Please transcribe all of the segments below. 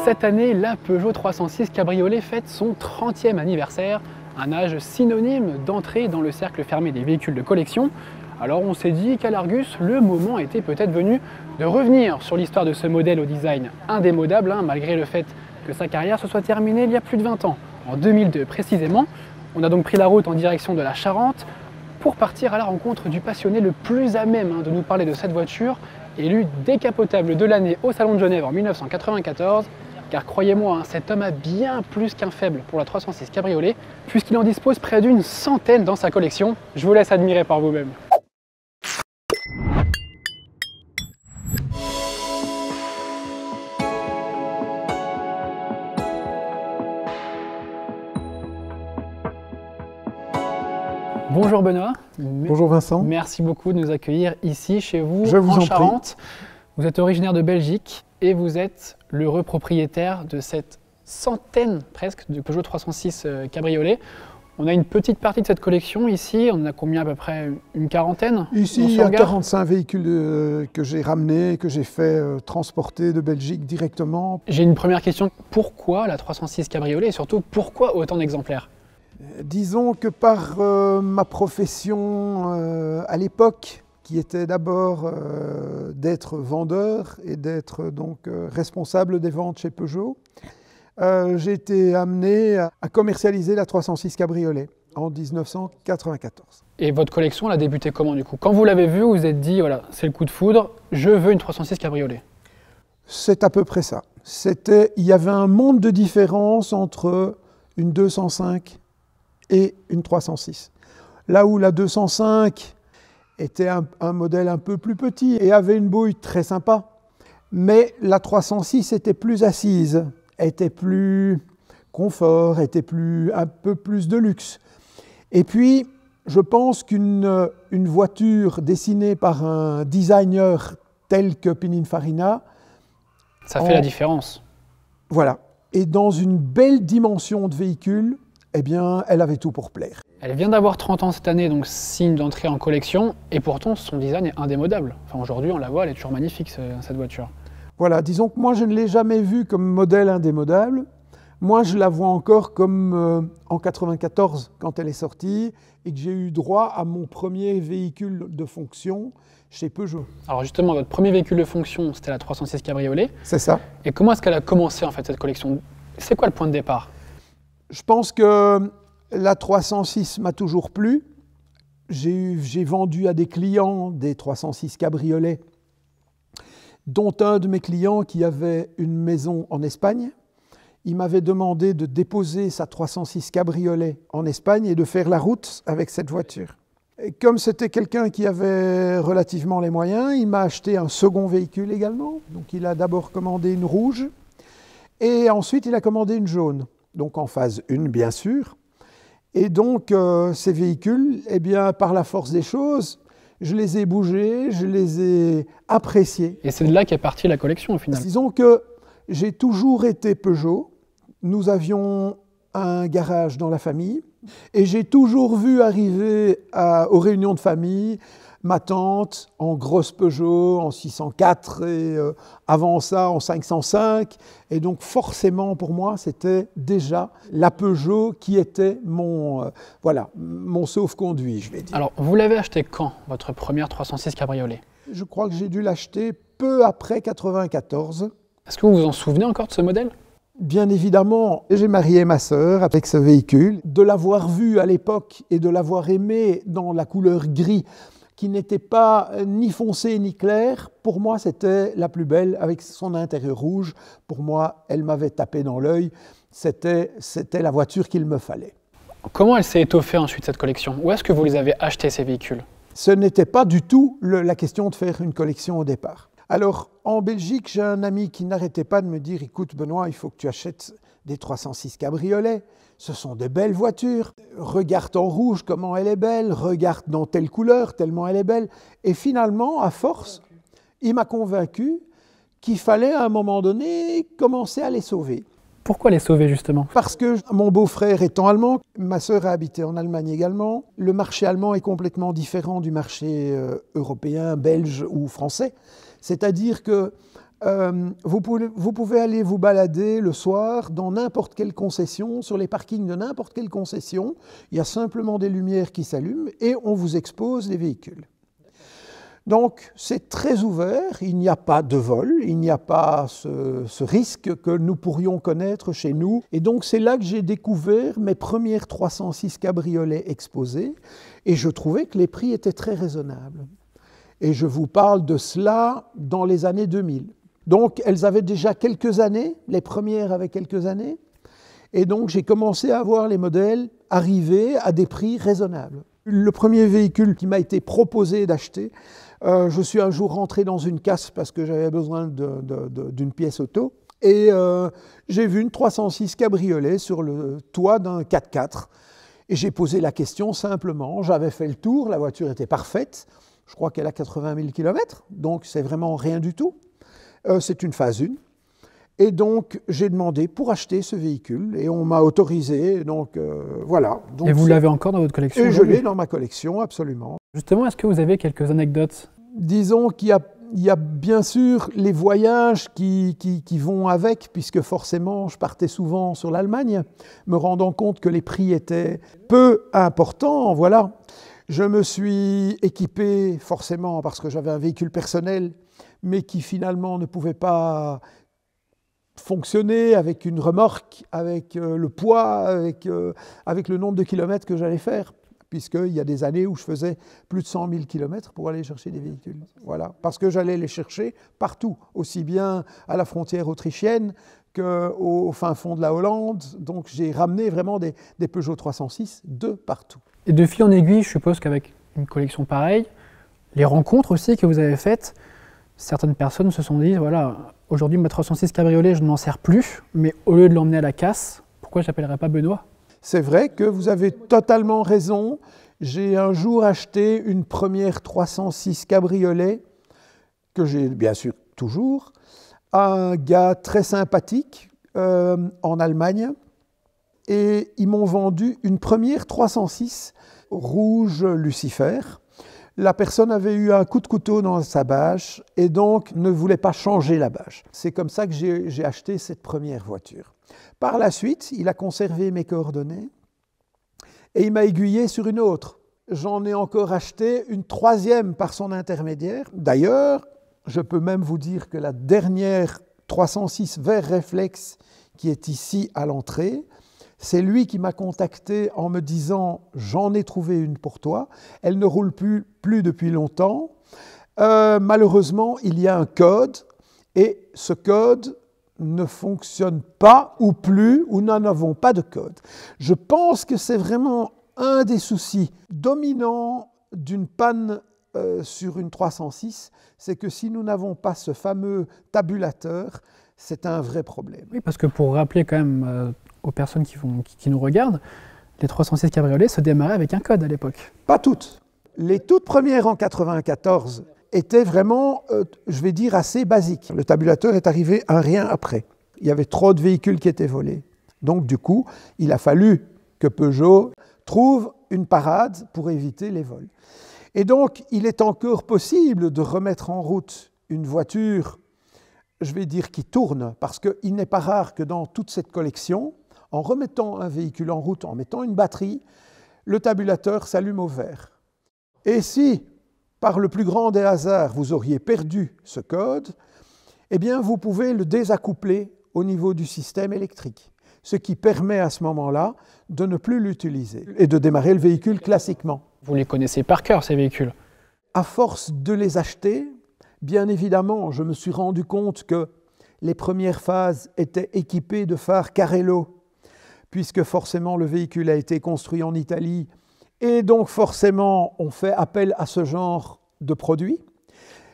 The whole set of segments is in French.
Cette année, la Peugeot 306 Cabriolet fête son 30e anniversaire, un âge synonyme d'entrée dans le cercle fermé des véhicules de collection. Alors on s'est dit qu'à l'Argus, le moment était peut-être venu de revenir sur l'histoire de ce modèle au design indémodable, malgré le fait que sa carrière se soit terminée il y a plus de 20 ans, en 2002 précisément. On a donc pris la route en direction de la Charente pour partir à la rencontre du passionné le plus à même de nous parler de cette voiture, élu décapotable de l'année au Salon de Genève en 1994, car croyez-moi, cet homme a bien plus qu'un faible pour la 306 Cabriolet, puisqu'il en dispose près d'une centaine dans sa collection. Je vous laisse admirer par vous-même. Bonjour Benoît. Bonjour Vincent. Merci beaucoup de nous accueillir ici chez vous Je vous en en Charente. Vous êtes originaire de Belgique et vous êtes l'heureux propriétaire de cette centaine presque de Peugeot 306 Cabriolet. On a une petite partie de cette collection ici, on en a combien à peu près? Une quarantaine? Ici, il y a 45 véhicules que j'ai ramenés, que j'ai fait transporter de Belgique directement. J'ai une première question. Pourquoi la 306 Cabriolet et surtout pourquoi autant d'exemplaires? Disons que par ma profession à l'époque, qui était d'abord d'être vendeur et d'être donc responsable des ventes chez Peugeot, j'ai été amené à commercialiser la 306 Cabriolet en 1994. Et votre collection, elle a débuté comment du coup? Quand vous l'avez vue, vous vous êtes dit, voilà, c'est le coup de foudre, je veux une 306 Cabriolet. C'est à peu près ça. Il y avait un monde de différence entre une 205 et une 306. Là où la 205 était un modèle un peu plus petit et avait une bouille très sympa, mais la 306 était plus assise, était plus confort, était un peu plus de luxe. Et puis, je pense qu'une voiture dessinée par un designer tel que Pininfarina... Ça fait la différence. Voilà. Et dans une belle dimension de véhicule, eh bien, elle avait tout pour plaire. Elle vient d'avoir 30 ans cette année, donc signe d'entrée en collection, et pourtant son design est indémodable. Enfin, aujourd'hui, on la voit, elle est toujours magnifique, cette voiture. Voilà, disons que moi, je ne l'ai jamais vue comme modèle indémodable. Moi, je la vois encore comme en 94, quand elle est sortie, et que j'ai eu droit à mon premier véhicule de fonction chez Peugeot. Alors justement, votre premier véhicule de fonction, c'était la 306 Cabriolet. C'est ça. Et comment est-ce qu'elle a commencé, en fait, cette collection? C'est quoi le point de départ? Je pense que la 306 m'a toujours plu. J'ai vendu à des clients des 306 Cabriolet, dont un de mes clients qui avait une maison en Espagne. Il m'avait demandé de déposer sa 306 Cabriolet en Espagne et de faire la route avec cette voiture. Et comme c'était quelqu'un qui avait relativement les moyens, il m'a acheté un second véhicule également. Donc il a d'abord commandé une rouge et ensuite il a commandé une jaune. Donc en phase 1 bien sûr. Et donc ces véhicules, eh bien, par la force des choses, je les ai bougés, je les ai appréciés. Et c'est de là qu'est partie la collection au final. Disons que j'ai toujours été Peugeot. Nous avions un garage dans la famille et j'ai toujours vu arriver aux réunions de famille ma tante en grosse Peugeot, en 604 et avant ça en 505. Et donc forcément pour moi c'était déjà la Peugeot qui était mon sauf-conduit, je vais dire. Alors vous l'avez acheté quand, votre première 306 Cabriolet? Je crois que j'ai dû l'acheter peu après 94. Est-ce que vous vous en souvenez encore de ce modèle? Bien évidemment, j'ai marié ma sœur avec ce véhicule. De l'avoir vu à l'époque et de l'avoir aimé dans la couleur gris, qui n'était pas ni foncé ni clair, pour moi c'était la plus belle avec son intérieur rouge. Pour moi, elle m'avait tapé dans l'œil. C'était la voiture qu'il me fallait. Comment elle s'est étoffée ensuite cette collection? Où est-ce que vous les avez achetés ces véhicules? Ce n'était pas du tout la question de faire une collection au départ. Alors, en Belgique, j'ai un ami qui n'arrêtait pas de me dire « Écoute Benoît, il faut que tu achètes des 306 Cabriolet. Ce sont de belles voitures. Regarde en rouge comment elle est belle. Regarde dans telle couleur tellement elle est belle. » Et finalement, à force, il m'a convaincu qu'il fallait à un moment donné commencer à les sauver. Pourquoi les sauver justement? Parce que mon beau-frère étant allemand, ma sœur a habité en Allemagne également. Le marché allemand est complètement différent du marché européen, belge ou français. C'est-à-dire que Vous pouvez aller vous balader le soir dans n'importe quelle concession, sur les parkings de n'importe quelle concession. Il y a simplement des lumières qui s'allument et on vous expose les véhicules. Donc c'est très ouvert, il n'y a pas de vol, il n'y a pas ce risque que nous pourrions connaître chez nous. Et donc c'est là que j'ai découvert mes premières 306 cabriolets exposés et je trouvais que les prix étaient très raisonnables. Et je vous parle de cela dans les années 2000. Donc elles avaient déjà quelques années, les premières avaient quelques années, et donc j'ai commencé à voir les modèles arriver à des prix raisonnables. Le premier véhicule qui m'a été proposé d'acheter, je suis un jour rentré dans une casse parce que j'avais besoin d'une pièce auto, et j'ai vu une 306 cabriolet sur le toit d'un 4x4, et j'ai posé la question simplement, j'avais fait le tour, la voiture était parfaite, je crois qu'elle a 80 000 km, donc c'est vraiment rien du tout. C'est une phase 1. Et donc, j'ai demandé pour acheter ce véhicule et on m'a autorisé. Donc, voilà. Donc, et vous l'avez encore dans votre collection? Et je l'ai dans ma collection, absolument. Justement, est-ce que vous avez quelques anecdotes? Disons qu'il y a bien sûr les voyages qui vont avec, puisque forcément, je partais souvent sur l'Allemagne, me rendant compte que les prix étaient peu importants. Voilà. Je me suis équipé forcément parce que j'avais un véhicule personnel, mais qui finalement ne pouvait pas fonctionner avec une remorque, avec le poids, avec le nombre de kilomètres que j'allais faire, puisqu'il y a des années où je faisais plus de 100 000 kilomètres pour aller chercher des véhicules. Voilà, parce que j'allais les chercher partout, aussi bien à la frontière autrichienne qu'au fin fond de la Hollande. Donc j'ai ramené vraiment des Peugeot 306 de partout. Et de fil en aiguille, je suppose qu'avec une collection pareille, les rencontres aussi que vous avez faites, certaines personnes se sont dit, voilà, aujourd'hui ma 306 cabriolet, je ne m'en sers plus, mais au lieu de l'emmener à la casse, pourquoi je n'appellerais pas Benoît? C'est vrai que vous avez totalement raison. J'ai un jour acheté une première 306 cabriolet, que j'ai bien sûr toujours, à un gars très sympathique en Allemagne. Et ils m'ont vendu une première 306 rouge Lucifer. La personne avait eu un coup de couteau dans sa bâche et donc ne voulait pas changer la bâche. C'est comme ça que j'ai acheté cette première voiture. Par la suite, il a conservé mes coordonnées et il m'a aiguillé sur une autre. J'en ai encore acheté une troisième par son intermédiaire. D'ailleurs, je peux même vous dire que la dernière 306 vert réflexe qui est ici à l'entrée, c'est lui qui m'a contacté en me disant « j'en ai trouvé une pour toi, elle ne roule plus depuis longtemps. Malheureusement, il y a un code et ce code ne fonctionne pas ou plus, ou nous n'avons pas de code. » Je pense que c'est vraiment un des soucis dominants d'une panne sur une 306, c'est que si nous n'avons pas ce fameux tabulateur, c'est un vrai problème. Oui, parce que pour rappeler quand même aux personnes qui nous regardent, les 306 cabriolets se démarraient avec un code à l'époque. Pas toutes. Les toutes premières en 1994 étaient vraiment, je vais dire, assez basiques. Le tabulateur est arrivé un rien après. Il y avait trop de véhicules qui étaient volés. Donc du coup, il a fallu que Peugeot trouve une parade pour éviter les vols. Et donc, il est encore possible de remettre en route une voiture, je vais dire, qui tourne, parce qu'il n'est pas rare que dans toute cette collection, en remettant un véhicule en route, en mettant une batterie, le tabulateur s'allume au vert. Et si, par le plus grand des hasards, vous auriez perdu ce code, eh bien, vous pouvez le désaccoupler au niveau du système électrique, ce qui permet à ce moment-là de ne plus l'utiliser et de démarrer le véhicule classiquement. Vous les connaissez par cœur, ces véhicules? À force de les acheter, bien évidemment, je me suis rendu compte que les premières phases étaient équipées de phares Carello, puisque forcément le véhicule a été construit en Italie, et donc forcément on fait appel à ce genre de produit.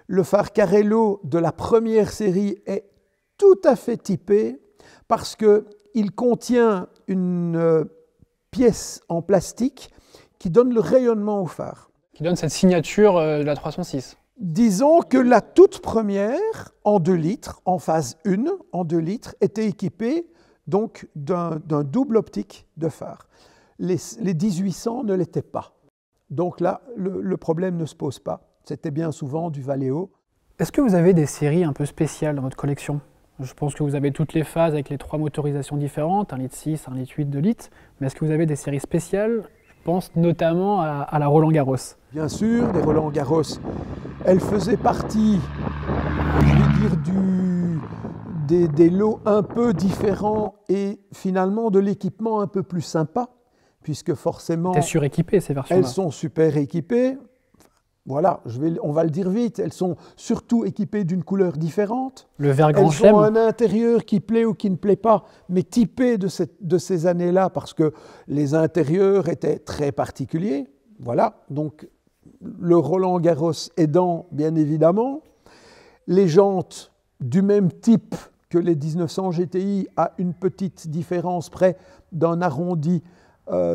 Le phare Carello de la première série est tout à fait typé, parce qu'il contient une pièce en plastique qui donne le rayonnement au phare. Qui donne cette signature de la 306. Disons que la toute première, en 2 litres, en phase 1, en 2 litres, était équipée donc d'un double optique de phare. Les 1800 ne l'étaient pas. Donc là, le problème ne se pose pas. C'était bien souvent du Valeo. Est-ce que vous avez des séries un peu spéciales dans votre collection? Je pense que vous avez toutes les phases avec les 3 motorisations différentes, 1,6 litre, 1,8 litre, 2 litres. Mais est-ce que vous avez des séries spéciales? Je pense notamment à la Roland-Garros. Bien sûr, des Roland-Garros. Elle faisait partie, je vais dire, des lots un peu différents et finalement de l'équipement un peu plus sympa, puisque forcément... Elles sont suréquipées, ces versions-là. Elles sont super équipées. Voilà, on va le dire vite, elles sont surtout équipées d'une couleur différente. Le vert grand chelem. Elles ont un intérieur qui plaît ou qui ne plaît pas, mais typé de ces années-là, parce que les intérieurs étaient très particuliers. Voilà, donc le Roland-Garros aidant, bien évidemment. Les jantes du même type que les 1900 GTI, à une petite différence près d'un arrondi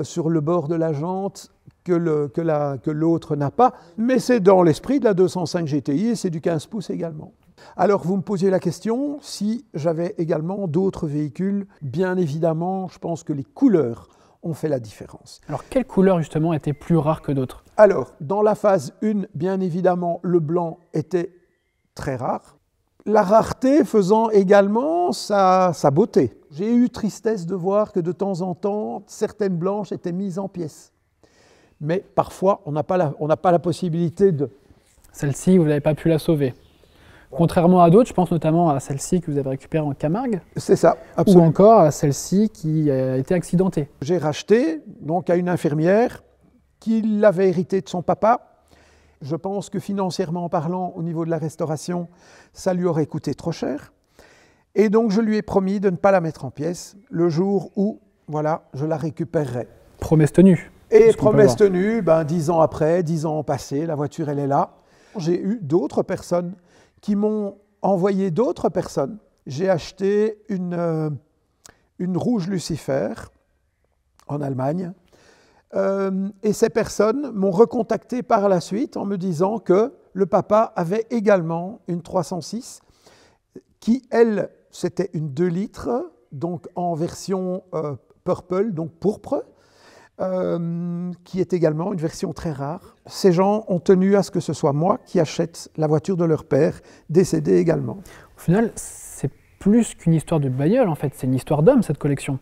sur le bord de la jante, que l'autre n'a pas, mais c'est dans l'esprit de la 205 GTI et c'est du 15 pouces également. Alors vous me posiez la question si j'avais également d'autres véhicules. Bien évidemment, je pense que les couleurs ont fait la différence. Alors quelles couleurs justement étaient plus rares que d'autres? Alors dans la phase 1, bien évidemment, le blanc était très rare. La rareté faisant également sa beauté. J'ai eu tristesse de voir que de temps en temps, certaines blanches étaient mises en pièces. Mais parfois, on n'a pas la possibilité de... Celle-ci, vous n'avez pas pu la sauver. Contrairement à d'autres, je pense notamment à celle-ci que vous avez récupérée en Camargue. C'est ça, absolument. Ou encore à celle-ci qui a été accidentée. J'ai racheté donc à une infirmière qui l'avait héritée de son papa. Je pense que financièrement parlant, au niveau de la restauration, ça lui aurait coûté trop cher. Et donc, je lui ai promis de ne pas la mettre en pièces le jour où, voilà, je la récupérerai. Promesse tenue. Et promesse tenue, 10 ans après, 10 ans ont passé, la voiture, elle est là. J'ai eu d'autres personnes qui m'ont envoyé d'autres personnes. J'ai acheté une rouge Lucifer en Allemagne. Et ces personnes m'ont recontacté par la suite en me disant que le papa avait également une 306 qui, elle, c'était une 2 litres, donc en version purple, donc pourpre. Qui est également une version très rare. Ces gens ont tenu à ce que ce soit moi qui achète la voiture de leur père, décédé également. Au final, c'est plus qu'une histoire de bagnole, en fait, c'est une histoire d'homme, cette collection.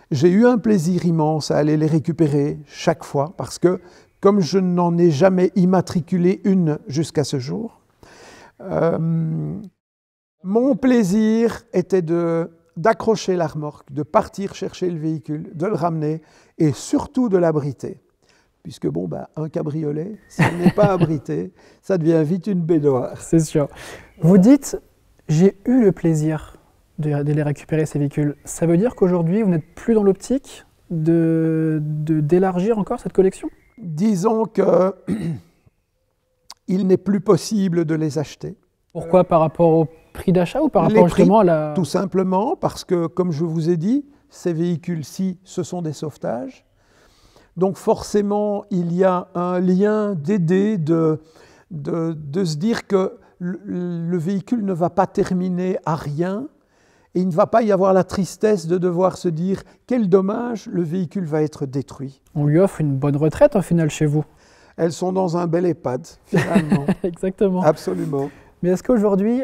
J'ai eu un plaisir immense à aller les récupérer chaque fois, parce que comme je n'en ai jamais immatriculé une jusqu'à ce jour, mon plaisir était d'accrocher la remorque, de partir chercher le véhicule, de le ramener et surtout de l'abriter. Puisque un cabriolet, s'il n'est pas abrité, ça devient vite une baignoire. C'est sûr. Vous dites, j'ai eu le plaisir de les récupérer, ces véhicules. Ça veut dire qu'aujourd'hui, vous n'êtes plus dans l'optique d'élargir encore cette collection? Disons que il n'est plus possible de les acheter. Pourquoi? Par rapport au prix d'achat ou par rapport justement à la... Tout simplement parce que, comme je vous ai dit, ces véhicules-ci, ce sont des sauvetages. Donc forcément, il y a un lien d'aider, de se dire que le véhicule ne va pas terminer à rien et il ne va pas y avoir la tristesse de devoir se dire « quel dommage, le véhicule va être détruit ». On lui offre une bonne retraite au final chez vous. Elles sont dans un bel EHPAD, finalement. Exactement. Absolument. Mais est-ce qu'aujourd'hui,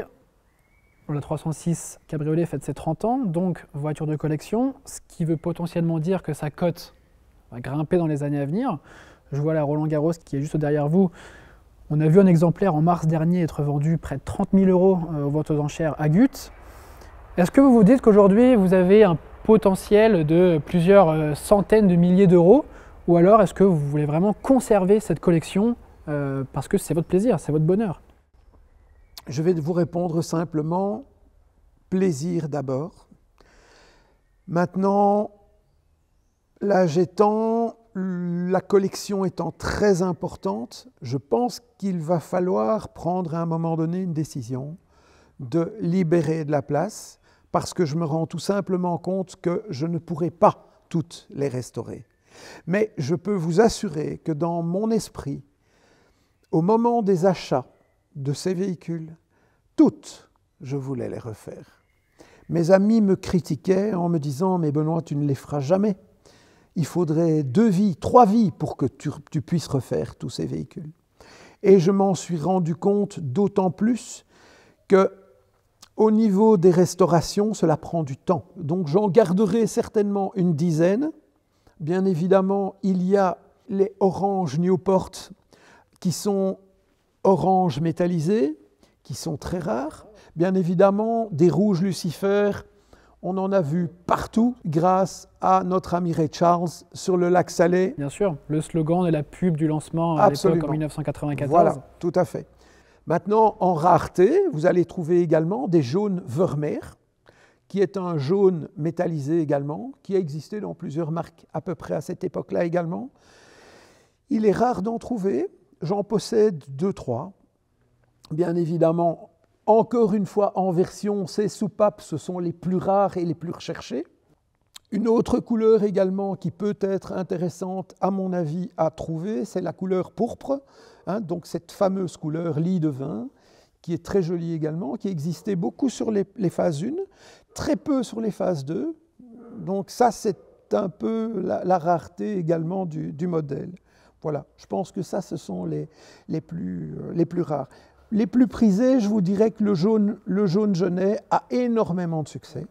la 306 Cabriolet fête ses 30 ans, donc voiture de collection, ce qui veut potentiellement dire que sa cote va grimper dans les années à venir. Je vois la Roland-Garros qui est juste derrière vous. On a vu un exemplaire en mars dernier être vendu près de 30 000 € aux ventes aux enchères à Gut. Est-ce que vous vous dites qu'aujourd'hui vous avez un potentiel de plusieurs centaines de milliers d'euros, ou alors est-ce que vous voulez vraiment conserver cette collection parce que c'est votre plaisir, c'est votre bonheur? Je vais vous répondre simplement, plaisir d'abord. Maintenant, l'âge étant, la collection étant très importante, je pense qu'il va falloir prendre à un moment donné une décision de libérer de la place, parce que je me rends tout simplement compte que je ne pourrai pas toutes les restaurer. Mais je peux vous assurer que dans mon esprit, au moment des achats de ces véhicules, toutes, je voulais les refaire. Mes amis me critiquaient en me disant « Mais Benoît, tu ne les feras jamais. Il faudrait 2 vies, 3 vies pour que tu puisses refaire tous ces véhicules. » Et je m'en suis rendu compte d'autant plus que au niveau des restaurations, cela prend du temps. Donc j'en garderai certainement une dizaine. Bien évidemment, il y a les oranges Newport qui sont oranges métallisés, qui sont très rares. Bien évidemment, des rouges Lucifer, on en a vu partout grâce à notre ami Ray Charles sur le lac Salé. Bien sûr, le slogan de la pub du lancement à l'époque en 1994. Voilà, tout à fait. Maintenant, en rareté, vous allez trouver également des jaunes Vermeer, qui est un jaune métallisé également, qui a existé dans plusieurs marques à peu près à cette époque-là également. Il est rare d'en trouver, j'en possède 2-3. Bien évidemment, encore une fois, en version, ces soupapes, ce sont les plus rares et les plus recherchées. Une autre couleur également qui peut être intéressante, à mon avis, à trouver, c'est la couleur pourpre, hein, donc cette fameuse couleur lit de vin, qui est très jolie également, qui existait beaucoup sur les phases 1, très peu sur les phases 2. Donc ça, c'est un peu la rareté également du modèle. Voilà, je pense que ça, ce sont les plus rares. Les plus prisés, je vous dirais que le jaune genêt a énormément de succès.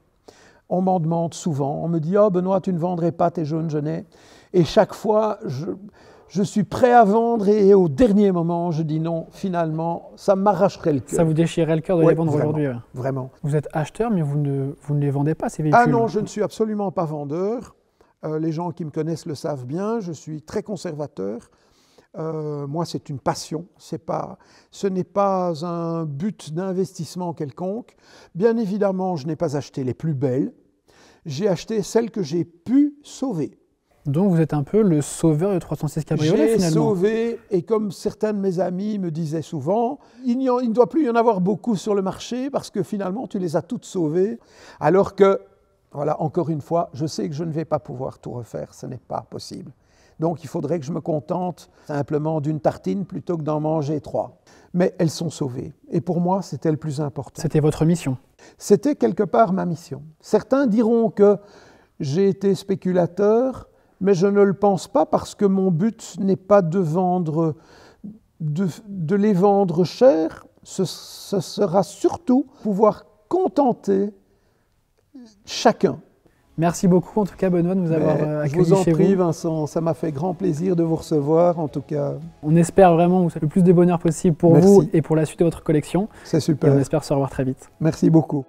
On m'en demande souvent, on me dit « Oh Benoît, tu ne vendrais pas tes jaunes genêts ?» Et chaque fois, je suis prêt à vendre et au dernier moment, je dis non, finalement, ça m'arracherait le cœur. Ça vous déchirerait le cœur de les vendre aujourd'hui. Vraiment. Vous êtes acheteur, mais vous ne les vendez pas, ces véhicules? Ah non, je ne suis absolument pas vendeur. Les gens qui me connaissent le savent bien, je suis très conservateur. Moi, c'est une passion, ce n'est pas un but d'investissement quelconque. Bien évidemment, je n'ai pas acheté les plus belles, j'ai acheté celles que j'ai pu sauver. Donc vous êtes un peu le sauveur de 306 cabriolet finalement. J'ai sauvé, et comme certains de mes amis me disaient souvent, il ne doit plus y en avoir beaucoup sur le marché parce que finalement, tu les as toutes sauvées, alors que, voilà, encore une fois, je sais que je ne vais pas pouvoir tout refaire, ce n'est pas possible. Donc il faudrait que je me contente simplement d'une tartine plutôt que d'en manger 3. Mais elles sont sauvées. Et pour moi, c'était le plus important. C'était votre mission? C'était quelque part ma mission. Certains diront que j'ai été spéculateur, mais je ne le pense pas parce que mon but n'est pas de les vendre cher. Ce sera surtout pouvoir contenter chacun. Merci beaucoup en tout cas Benoît de nous avoir accueillis chez vous. Je vous en prie Vincent, ça m'a fait grand plaisir de vous recevoir en tout cas. On espère vraiment vous le plus de bonheur possible pour vous et pour la suite de votre collection. C'est super. Et on espère se revoir très vite. Merci beaucoup.